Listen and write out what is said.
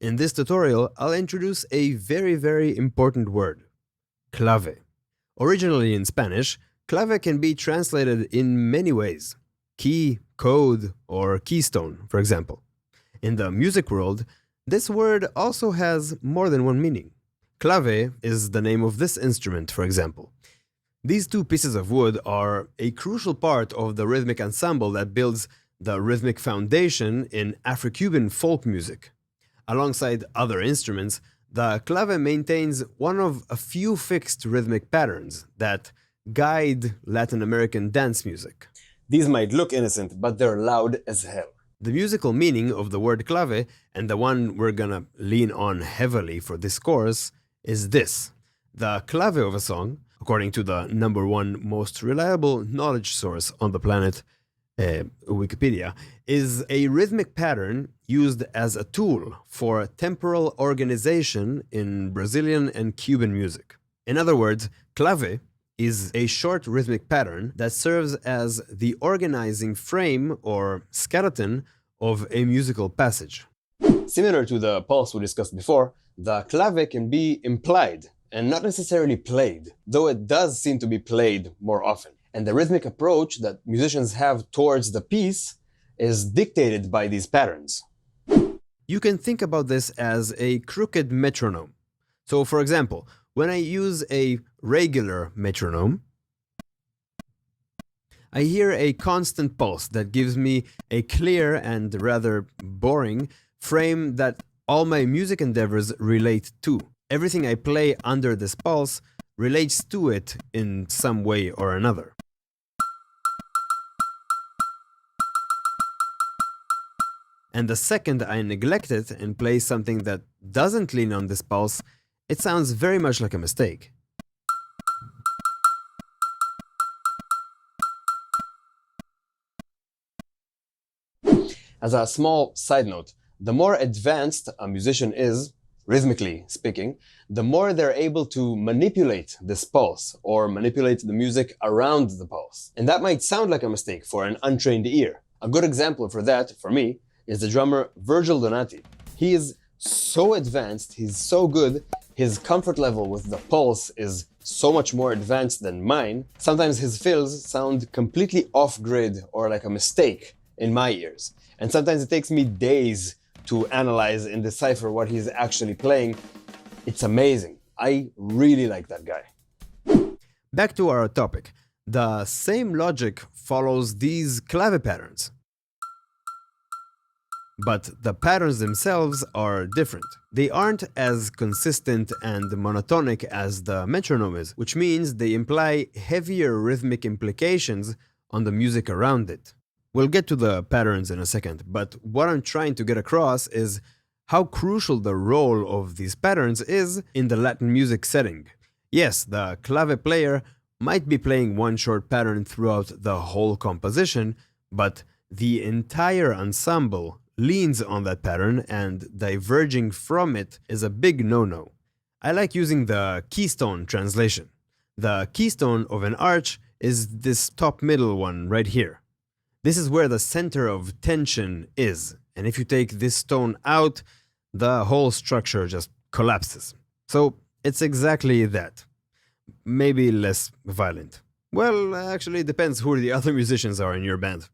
In this tutorial, I'll introduce a very important word, clave. Originally in Spanish, clave can be translated in many ways. Key, code, or keystone, for example. In the music world, this word also has more than one meaning. Clave is the name of this instrument, for example. These two pieces of wood are a crucial part of the rhythmic ensemble that builds the rhythmic foundation in Afro-Cuban folk music. Alongside other instruments, the clave maintains one of a few fixed rhythmic patterns that guide Latin American dance music. These might look innocent, but they're loud as hell. The musical meaning of the word clave, and the one we're gonna lean on heavily for this course, is this. The clave of a song, according to the #1 most reliable knowledge source on the planet, Wikipedia, is a rhythmic pattern used as a tool for temporal organization in Brazilian and Cuban music. In other words, clave is a short rhythmic pattern that serves as the organizing frame or skeleton of a musical passage. Similar to the pulse we discussed before, the clave can be implied and not necessarily played, though it does seem to be played more often. And the rhythmic approach that musicians have towards the piece is dictated by these patterns. You can think about this as a crooked metronome. So, for example, when I use a regular metronome, I hear a constant pulse that gives me a clear and rather boring frame that all my music endeavors relate to. Everything I play under this pulse relates to it in some way or another. And the second I neglect it and play something that doesn't lean on this pulse, it sounds very much like a mistake. As a small side note, the more advanced a musician is, rhythmically speaking, the more they're able to manipulate this pulse or manipulate the music around the pulse. And that might sound like a mistake for an untrained ear. A good example for that, for me, is the drummer Virgil Donati. He is so advanced, he's so good, his comfort level with the pulse is so much more advanced than mine. Sometimes his fills sound completely off-grid or like a mistake in my ears. And sometimes it takes me days to analyze and decipher what he's actually playing. It's amazing. I really like that guy. Back to our topic. The same logic follows these clave patterns. But the patterns themselves are different. They aren't as consistent and monotonic as the metronome is, which means they imply heavier rhythmic implications on the music around it. We'll get to the patterns in a second, but what I'm trying to get across is how crucial the role of these patterns is in the Latin music setting. Yes, the clave player might be playing one short pattern throughout the whole composition, but the entire ensemble leans on that pattern, and diverging from it is a big no-no. I like using the keystone translation. The keystone of an arch is this top middle one right here. This is where the center of tension is, and if you take this stone out, the whole structure just collapses. So it's exactly that. Maybe less violent. Well, actually, it depends who the other musicians are in your band.